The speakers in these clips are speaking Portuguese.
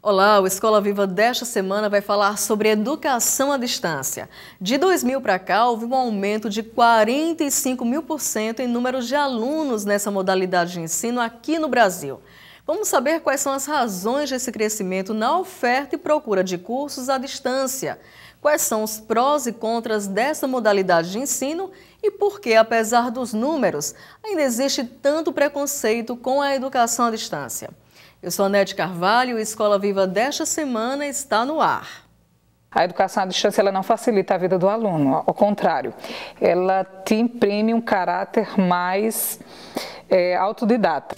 Olá, o Escola Viva desta semana vai falar sobre educação à distância. De 2000 para cá, houve um aumento de 45.000% em número de alunos nessa modalidade de ensino aqui no Brasil. Vamos saber quais são as razões desse crescimento na oferta e procura de cursos à distância. Quais são os prós e contras dessa modalidade de ensino e por que, apesar dos números, ainda existe tanto preconceito com a educação à distância. Eu sou Anete Carvalho e o Escola Viva desta semana está no ar. A educação à distância ela não facilita a vida do aluno, ao contrário, ela te imprime um caráter mais autodidata.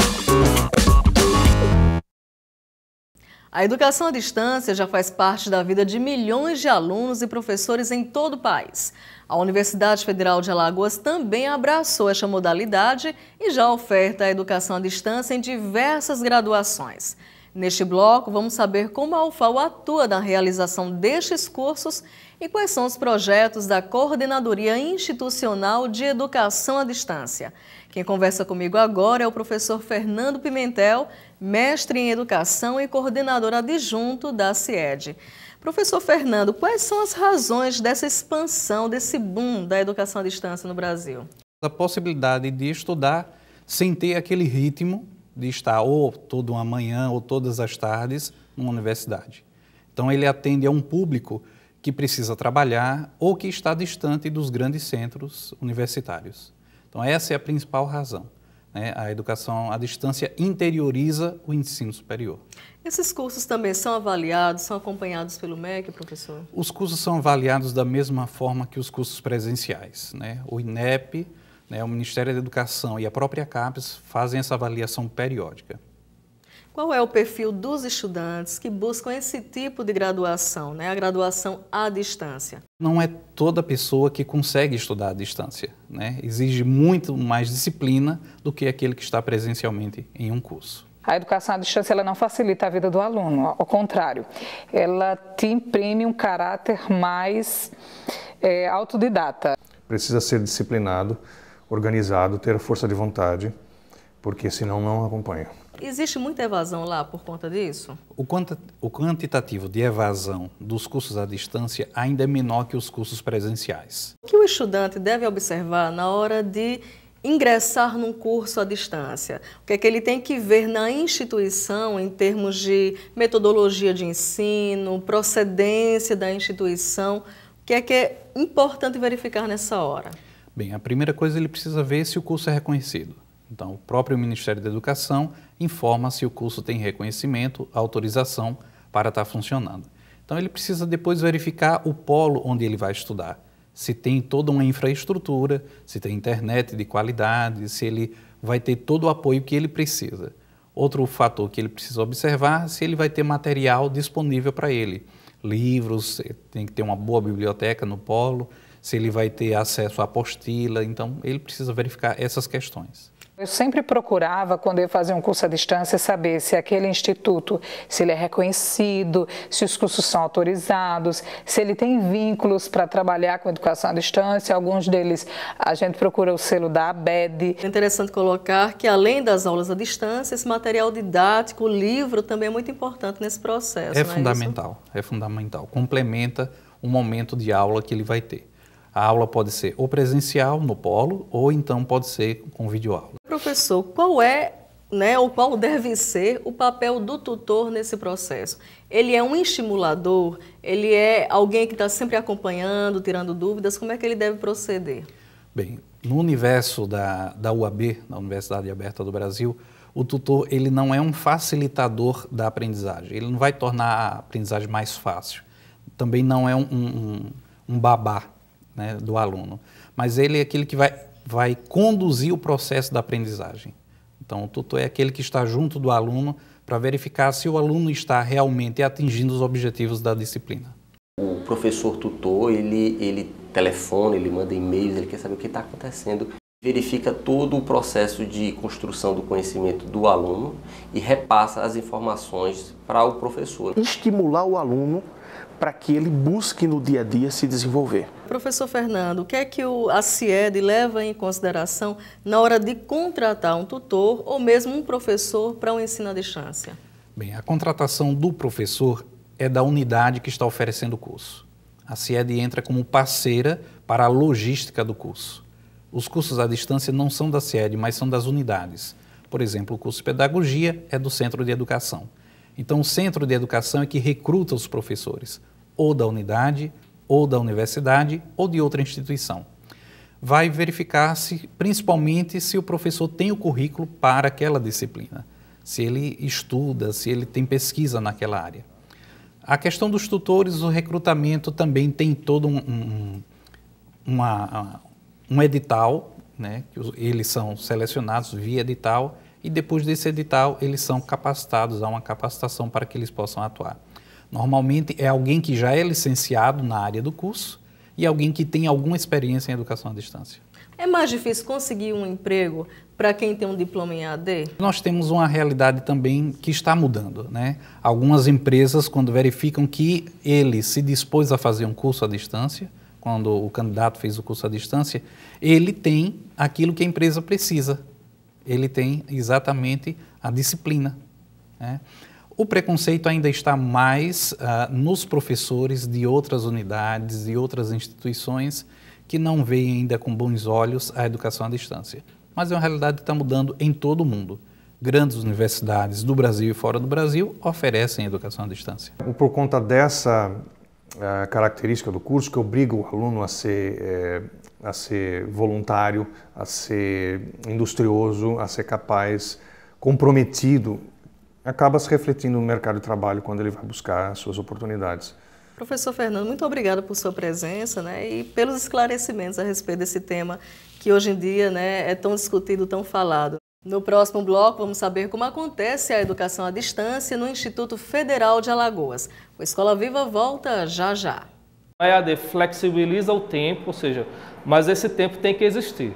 A educação à distância já faz parte da vida de milhões de alunos e professores em todo o país. A Universidade Federal de Alagoas também abraçou esta modalidade e já oferta a educação à distância em diversas graduações. Neste bloco, vamos saber como a UFAL atua na realização destes cursos e quais são os projetos da Coordenadoria Institucional de Educação à Distância. Quem conversa comigo agora é o professor Fernando Pimentel, mestre em Educação e coordenador adjunto da CIED. Professor Fernando, quais são as razões dessa expansão, desse boom da educação à distância no Brasil? A possibilidade de estudar sem ter aquele ritmo de estar ou toda uma manhã ou todas as tardes numa universidade. Então ele atende a um público que precisa trabalhar ou que está distante dos grandes centros universitários. Então essa é a principal razão, né? A educação à distância interioriza o ensino superior. Esses cursos também são avaliados, são acompanhados pelo MEC, professor? Os cursos são avaliados da mesma forma que os cursos presenciais, né? O INEP, né, o Ministério da Educação e a própria CAPES fazem essa avaliação periódica. Qual é o perfil dos estudantes que buscam esse tipo de graduação, né? A graduação à distância? Não é toda pessoa que consegue estudar à distância, né? Exige muito mais disciplina do que aquele que está presencialmente em um curso. A educação à distância ela não facilita a vida do aluno, ao contrário, ela te imprime um caráter mais autodidata. Precisa ser disciplinado, organizado, ter força de vontade, porque senão não acompanha. Existe muita evasão lá por conta disso? O quantitativo de evasão dos cursos à distância ainda é menor que os cursos presenciais. O que o estudante deve observar na hora de ingressar num curso à distância? O que é que ele tem que ver na instituição em termos de metodologia de ensino, procedência da instituição? O que é importante verificar nessa hora? Bem, a primeira coisa ele precisa ver se o curso é reconhecido. Então, o próprio Ministério da Educação informa se o curso tem reconhecimento, autorização para estar funcionando. Então, ele precisa depois verificar o polo onde ele vai estudar. Se tem toda uma infraestrutura, se tem internet de qualidade, se ele vai ter todo o apoio que ele precisa. Outro fator que ele precisa observar, se ele vai ter material disponível para ele. Livros, tem que ter uma boa biblioteca no polo, se ele vai ter acesso à apostila, então ele precisa verificar essas questões. Eu sempre procurava, quando eu fazia um curso à distância, saber se aquele instituto, se ele é reconhecido, se os cursos são autorizados, se ele tem vínculos para trabalhar com educação à distância. Alguns deles a gente procura o selo da ABED. É interessante colocar que, além das aulas à distância, esse material didático, o livro, também é muito importante nesse processo. É fundamental, é fundamental. Complementa o momento de aula que ele vai ter. A aula pode ser ou presencial no polo, ou então pode ser com videoaula. Professor, qual é, ou qual deve ser o papel do tutor nesse processo? Ele é um estimulador? Ele é alguém que está sempre acompanhando, tirando dúvidas? Como é que ele deve proceder? Bem, no universo da UAB, da Universidade Aberta do Brasil, o tutor ele não é um facilitador da aprendizagem. Ele não vai tornar a aprendizagem mais fácil. Também não é um babá, né, do aluno, mas ele é aquele que vai conduzir o processo da aprendizagem. Então, o tutor é aquele que está junto do aluno para verificar se o aluno está realmente atingindo os objetivos da disciplina. O professor tutor, ele telefona, ele manda e-mails, ele quer saber o que está acontecendo Verifica todo o processo de construção do conhecimento do aluno e repassa as informações para o professor. Estimular o aluno para que ele busque no dia a dia se desenvolver. Professor Fernando, o que é que a CIED leva em consideração na hora de contratar um tutor ou mesmo um professor para um ensino à distância? Bem, a contratação do professor é da unidade que está oferecendo o curso. A CIED entra como parceira para a logística do curso. Os cursos à distância não são da CIED, mas são das unidades. Por exemplo, o curso de pedagogia é do Centro de Educação. Então, o Centro de Educação é que recruta os professores, ou da unidade, ou da universidade, ou de outra instituição. Vai verificar-se, principalmente, se o professor tem o currículo para aquela disciplina, se ele estuda, se ele tem pesquisa naquela área. A questão dos tutores, o recrutamento também tem todo um edital, né, que eles são selecionados via edital e depois desse edital eles são capacitados, há uma capacitação para que eles possam atuar. Normalmente é alguém que já é licenciado na área do curso e alguém que tem alguma experiência em educação à distância. É mais difícil conseguir um emprego para quem tem um diploma em AD? Nós temos uma realidade também que está mudando, né? Algumas empresas, quando verificam que ele se dispôs a fazer um curso à distância, quando o candidato fez o curso à distância, ele tem aquilo que a empresa precisa. Ele tem exatamente a disciplina, né? O preconceito ainda está mais nos professores de outras unidades e outras instituições que não veem ainda com bons olhos a educação à distância. Mas é uma realidade que está mudando em todo o mundo. Grandes universidades do Brasil e fora do Brasil oferecem educação à distância. Por conta dessa característica do curso, que obriga o aluno a ser voluntário, a ser industrioso, a ser capaz, comprometido, acaba se refletindo no mercado de trabalho quando ele vai buscar as suas oportunidades. Professor Fernando, muito obrigada por sua presença, né, e pelos esclarecimentos a respeito desse tema que hoje em dia, né, é tão discutido, tão falado. No próximo bloco, vamos saber como acontece a educação à distância no Instituto Federal de Alagoas. O Escola Viva volta já já. A EAD flexibiliza o tempo, ou seja, mas esse tempo tem que existir.